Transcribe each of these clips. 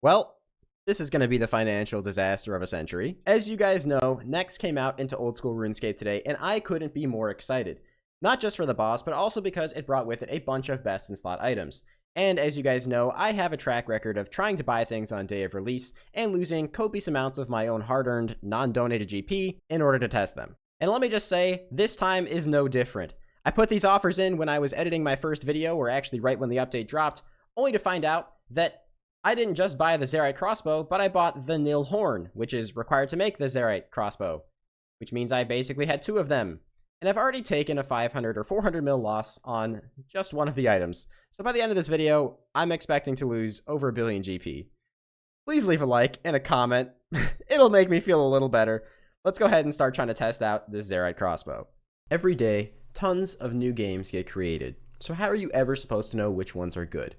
Well, this is going to be the financial disaster of a century. As you guys know, Next came out into old school RuneScape today, and I couldn't be more excited. Not just for the boss, but also because it brought with it a bunch of best in slot items. And as you guys know, I have a track record of trying to buy things on day of release and losing copious amounts of my own hard-earned, non-donated GP in order to test them. And let me just say, this time is no different. I put these offers in when I was editing my first video, or actually right when the update dropped, only to find out that I didn't just buy the Zaryte Crossbow, but I bought the Nil Horn, which is required to make the Zaryte Crossbow, which means I basically had two of them. And I've already taken a 500 or 400 mil loss on just one of the items. So by the end of this video, I'm expecting to lose over 1 billion GP. Please leave a like and a comment. It'll make me feel a little better. Let's go ahead and start trying to test out this Zaryte Crossbow. Every day, tons of new games get created. So how are you ever supposed to know which ones are good?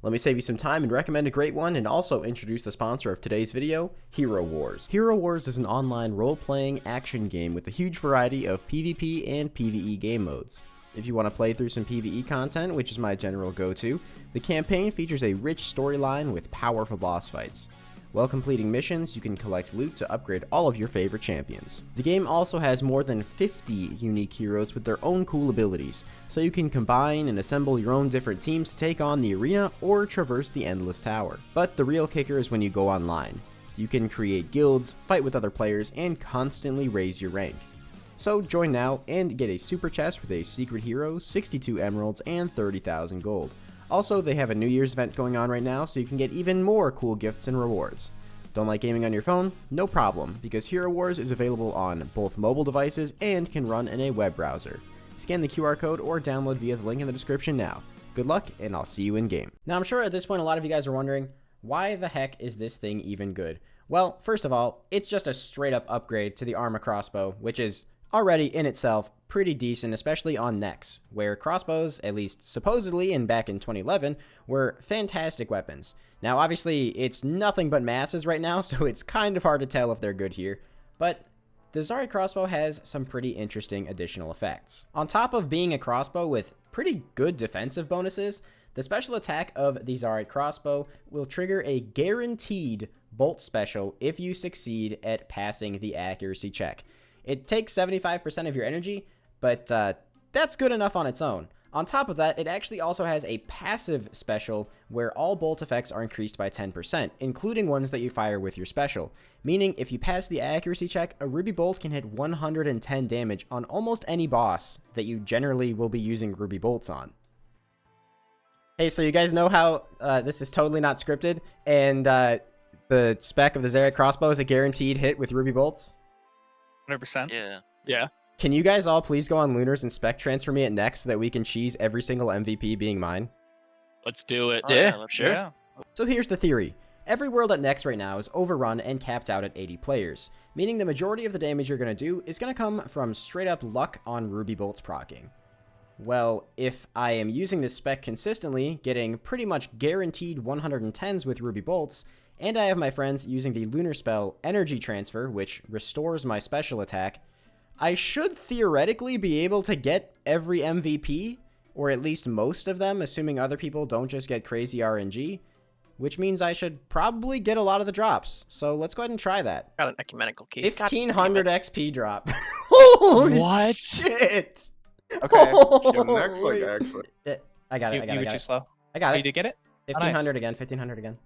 Let me save you some time and recommend a great one, and also introduce the sponsor of today's video, Hero Wars. Hero Wars is an online role-playing action game with a huge variety of PvP and PvE game modes. If you want to play through some PvE content, which is my general go-to, the campaign features a rich storyline with powerful boss fights. While completing missions, you can collect loot to upgrade all of your favorite champions. The game also has more than 50 unique heroes with their own cool abilities, so you can combine and assemble your own different teams to take on the arena or traverse the endless tower. But the real kicker is when you go online. You can create guilds, fight with other players, and constantly raise your rank. So join now and get a super chest with a secret hero, 62 emeralds, and 30,000 gold. Also, they have a New Year's event going on right now, so you can get even more cool gifts and rewards. Don't like gaming on your phone? No problem, because Hero Wars is available on both mobile devices and can run in a web browser. Scan the QR code or download via the link in the description now. Good luck, and I'll see you in game. Now, I'm sure at this point a lot of you guys are wondering, why the heck is this thing even good? Well, first of all, it's just a straight up upgrade to the Arma Crossbow, which is already in itself pretty decent, especially on Nex, where crossbows, at least supposedly and back in 2011, were fantastic weapons. Now obviously it's nothing but masses right now, so it's kind of hard to tell if they're good here, but the Zaryte Crossbow has some pretty interesting additional effects. On top of being a crossbow with pretty good defensive bonuses, the special attack of the Zaryte Crossbow will trigger a guaranteed bolt special if you succeed at passing the accuracy check. It takes 75% of your energy, but that's good enough on its own. On top of that, it actually also has a passive special where all bolt effects are increased by 10%, including ones that you fire with your special. Meaning, if you pass the accuracy check, a ruby bolt can hit 110 damage on almost any boss that you generally will be using ruby bolts on. Hey, so you guys know how this is totally not scripted, and the spec of the Zaryte Crossbow is a guaranteed hit with ruby bolts? 100%. Yeah. Can you guys all please go on Lunars and spec transfer me at Next so that we can cheese every single MVP being mine? Let's do it. Oh, yeah, sure. Yeah. So here's the theory. Every world at Next right now is overrun and capped out at 80 players, meaning the majority of the damage you're going to do is going to come from straight up luck on ruby bolts proccing. Well, if I am using this spec consistently, getting pretty much guaranteed 110s with ruby bolts, and I have my friends using the lunar spell Energy Transfer, which restores my special attack, I should theoretically be able to get every MVP, or at least most of them, assuming other people don't just get crazy RNG, which means I should probably get a lot of the drops. So let's go ahead and try that. Got an ecumenical key. 1500 XP drop. Holy What? shit! Okay. Next, like, actually. I got it, You were too slow. I got Oh, it. you did get it? 1500 again, 1500 again.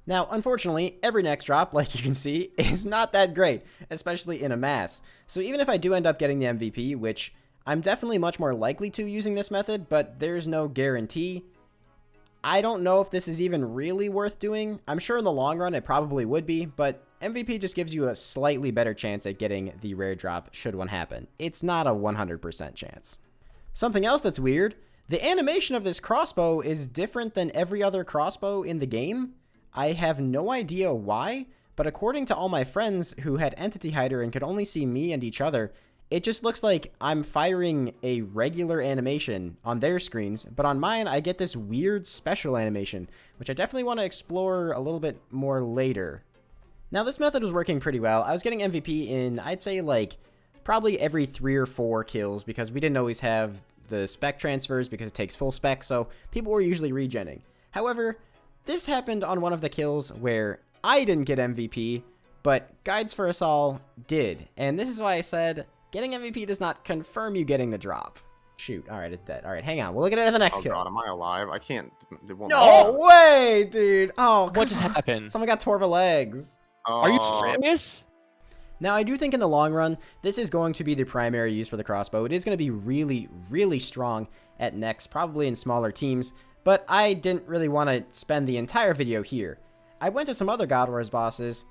Now, unfortunately, every next drop, like you can see, is not that great, especially in a mass. So even if I do end up getting the MVP, which I'm definitely much more likely to using this method, but there's no guarantee, I don't know if this is even really worth doing. I'm sure in the long run it probably would be, but MVP just gives you a slightly better chance at getting the rare drop should one happen. It's not a 100% chance. Something else that's weird, the animation of this crossbow is different than every other crossbow in the game. I have no idea why, but according to all my friends who had Entity Hider and could only see me and each other, it just looks like I'm firing a regular animation on their screens, but on mine I get this weird special animation, which I definitely want to explore a little bit more later. Now this method was working pretty well. I was getting MVP in, I'd say, like, probably every 3 or 4 kills, because we didn't always have the spec transfers because it takes full spec, so people were usually regenning. However, this happened on one of the kills where I didn't get MVP, but Guides for Us All did. And this is why I said, getting MVP does not confirm you getting the drop. Shoot, alright, it's dead. Alright, hang on, we'll look at it at the next kill. Oh god, am I alive? I can't... No way, dude! Oh, what just happened? Someone got tore the legs. Are you serious? Now, I do think in the long run, this is going to be the primary use for the crossbow. It is going to be really, really strong at next, probably in smaller teams, but I didn't really want to spend the entire video here. I went to some other God Wars bosses,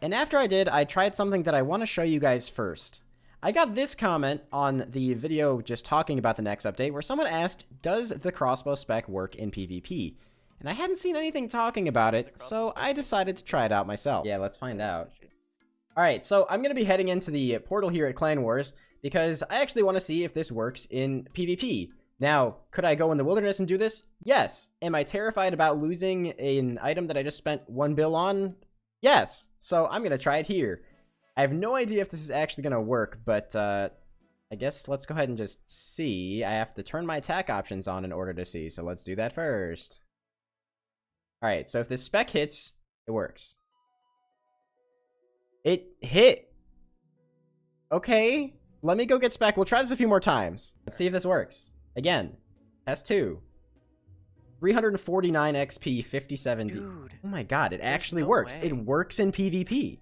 and after I did, I tried something that I want to show you guys first. I got this comment on the video just talking about the next update, where someone asked, does the crossbow spec work in PvP? And I hadn't seen anything talking about it, so I decided to try it out myself. Yeah, let's find out. Alright, so I'm going to be heading into the portal here at Clan Wars, because I actually want to see if this works in PvP. Now, could I go in the wilderness and do this? Yes. Am I terrified about losing an item that I just spent 1 bill on? Yes. So I'm going to try it here. I have no idea if this is actually going to work, but I guess let's go ahead and just see. I have to turn my attack options on in order to see, so let's do that first. Alright, so if this spec hits, it works. It hit. Okay, let me go get spec. We'll try this a few more times. Let's see if this works. Again, test 2. 349 XP, 57 D. Dude, oh my god, it actually no works. way. It works in PvP.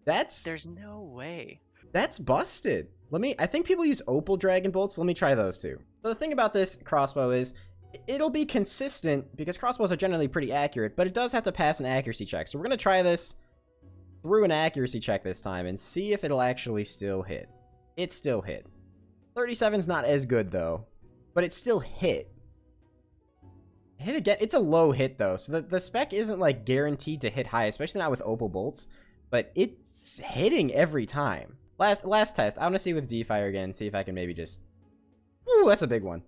There's no way. That's busted. I think people use Opal Dragon Bolts. Let me try those too. So the thing about this crossbow is, it'll be consistent because crossbows are generally pretty accurate, but it does have to pass an accuracy check. So we're going to try this through an accuracy check this time and see if it'll actually still hit. It still hit. 37's not as good though, but it still hit. Hit again. It's a low hit though, so the spec isn't like guaranteed to hit high, especially not with Opal Bolts, but it's hitting every time. Last test, I want to see with D-Fire again, see if I can maybe just... Ooh, that's a big one.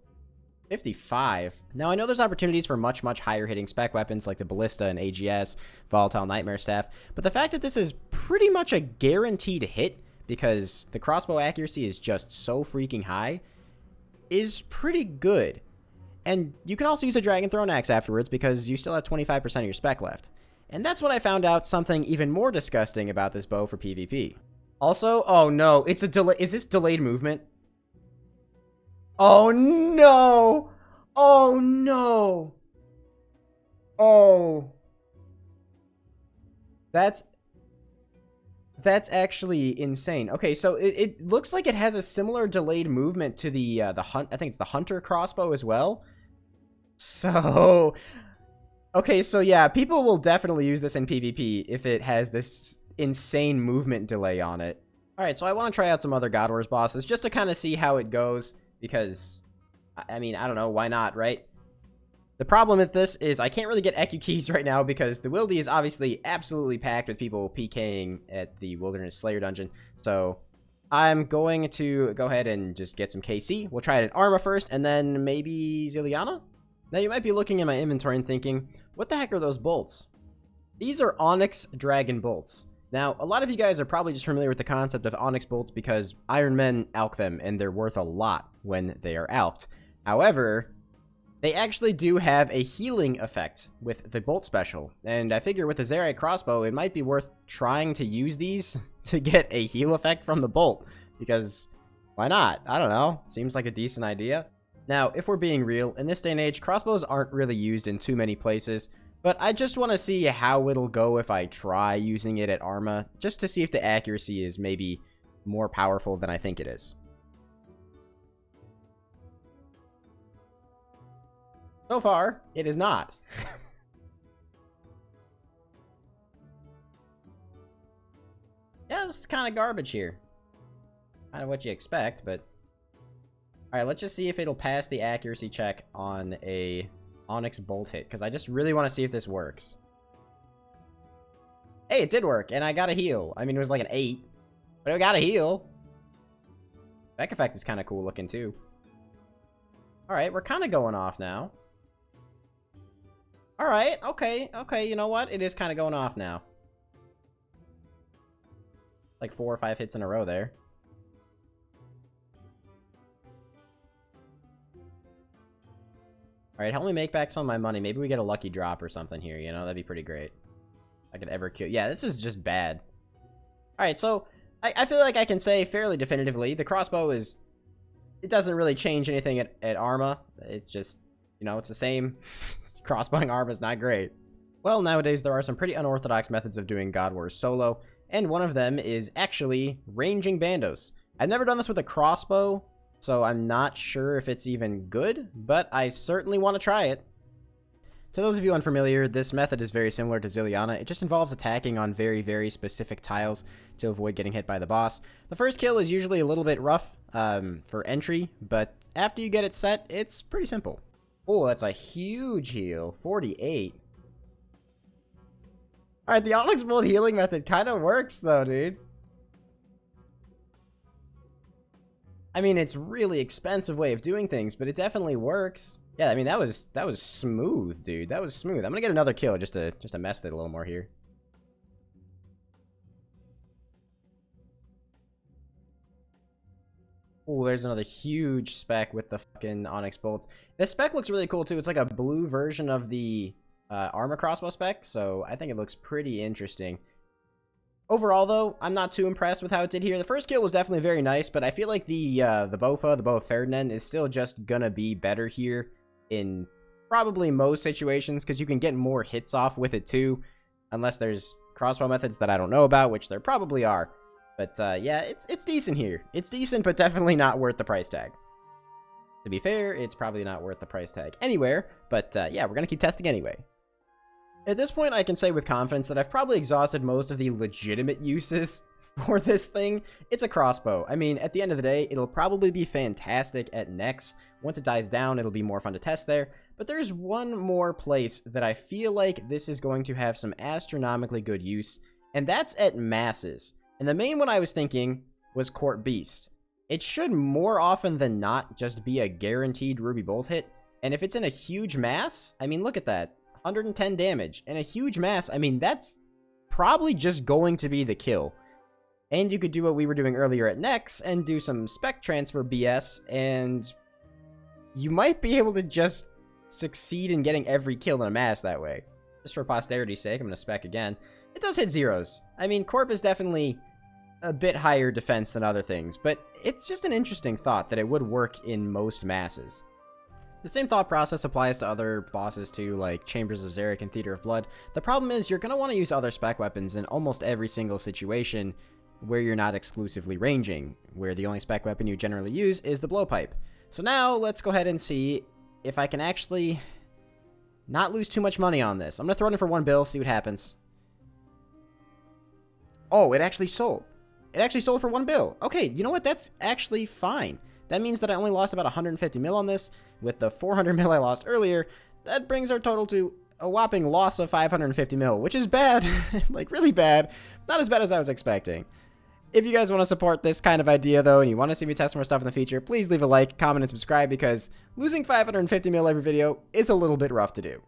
55. Now, I know there's opportunities for much, much higher hitting spec weapons like the Ballista and AGS, Volatile Nightmare Staff, but the fact that this is pretty much a guaranteed hit because the crossbow accuracy is just so freaking high is pretty good. And you can also use a Dragon Throne Axe afterwards because you still have 25% of your spec left. And that's when I found out something even more disgusting about this bow for PvP. Also, oh no, it's a delay. Is this delayed movement? Oh no! Oh no! Oh. That's actually insane. Okay, so it looks like it has a similar delayed movement to the I think it's the Hunter crossbow as well. So, okay, so yeah, people will definitely use this in PvP if it has this insane movement delay on it. Alright, so I want to try out some other God Wars bosses just to kind of see how it goes, because, I mean, I don't know, why not, right? The problem with this is I can't really get EQ keys right now because the Wildy is obviously absolutely packed with people PKing at the Wilderness Slayer dungeon, so I'm going to go ahead and just get some KC. We'll try it at Arma first, and then maybe Ziliana? Now, you might be looking at my inventory and thinking, what the heck are those bolts? These are Onyx Dragon Bolts. Now, a lot of you guys are probably just familiar with the concept of Onyx Bolts because Iron Men alch them, and they're worth a lot when they are alched. However, they actually do have a healing effect with the Bolt Special, and I figure with the Zaryte Crossbow, it might be worth trying to use these to get a heal effect from the Bolt, because why not? I don't know. Seems like a decent idea. Now, if we're being real, in this day and age, crossbows aren't really used in too many places, but I just want to see how it'll go if I try using it at Arma, just to see if the accuracy is maybe more powerful than I think it is. So far, it is not. Yeah, this is kind of garbage here. Kind of what you expect, but... Alright, let's just see if it'll pass the accuracy check on a Onyx Bolt hit, because I just really want to see if this works. Hey, it did work, and I got a heal. I mean, it was like an 8, but I got a heal. Spec effect is kind of cool looking, too. Alright, we're kind of going off now. Alright, okay, you know what? It is kind of going off now. Like 4 or 5 hits in a row there. Alright, help me make back some of my money. Maybe we get a lucky drop or something here, you know? That'd be pretty great. I could ever kill... Yeah, this is just bad. Alright, so I feel like I can say fairly definitively the crossbow is... It doesn't really change anything at Arma. It's just, you know, it's the same. Crossbowing Arma is not great. Well, nowadays there are some pretty unorthodox methods of doing God Wars solo, and one of them is actually ranging bandos. I've never done this with a crossbow, so I'm not sure if it's even good, but I certainly want to try it. To those of you unfamiliar, this method is very similar to Zilyana. It just involves attacking on very, very specific tiles to avoid getting hit by the boss. The first kill is usually a little bit rough for entry, but after you get it set, it's pretty simple. Oh, that's a huge heal. 48. Alright, the Onyx Bolt healing method kind of works, though, dude. I mean, it's a really expensive way of doing things, but it definitely works. Yeah, I mean, that was smooth, dude. That was smooth. I'm gonna get another kill just to mess with it a little more here. Oh, there's another huge spec with the fucking Onyx Bolts. This spec looks really cool, too. It's like a blue version of the armor crossbow spec, so I think it looks pretty interesting. Overall, though, I'm not too impressed with how it did here. The first kill was definitely very nice, but I feel like the bow of Ferdinand is still just gonna be better here in probably most situations, because you can get more hits off with it, too, unless there's crossbow methods that I don't know about, which there probably are. But, yeah, it's decent here. It's decent, but definitely not worth the price tag. To be fair, it's probably not worth the price tag anywhere, but, yeah, we're gonna keep testing anyway. At this point, I can say with confidence that I've probably exhausted most of the legitimate uses for this thing. It's a crossbow. I mean, at the end of the day, it'll probably be fantastic at Nex. Once it dies down, it'll be more fun to test there. But there's one more place that I feel like this is going to have some astronomically good use, and that's at masses. And the main one I was thinking was Court Beast. It should more often than not just be a guaranteed Ruby Bolt hit, and if it's in a huge mass, I mean, look at that. 110 damage. And a huge mass, I mean, that's probably just going to be the kill. And you could do what we were doing earlier at Nex and do some spec transfer BS, and you might be able to just succeed in getting every kill in a mass that way. Just for posterity's sake, I'm going to spec again. It does hit zeros. I mean, Corp is definitely a bit higher defense than other things, but it's just an interesting thought that it would work in most masses. The same thought process applies to other bosses too, like Chambers of Zaryte and Theater of Blood. The problem is you're going to want to use other spec weapons in almost every single situation where you're not exclusively ranging, where the only spec weapon you generally use is the blowpipe. So now let's go ahead and see if I can actually not lose too much money on this. I'm going to throw it in for 1 bill, see what happens. Oh, it actually sold. It actually sold for 1 bill. Okay, you know what? That's actually fine. That means that I only lost about 150 mil on this. With the 400 mil I lost earlier, that brings our total to a whopping loss of 550 mil, which is bad. Like, really bad. Not as bad as I was expecting. If you guys want to support this kind of idea, though, and you want to see me test more stuff in the future, please leave a like, comment, and subscribe, because losing 550 mil every video is a little bit rough to do.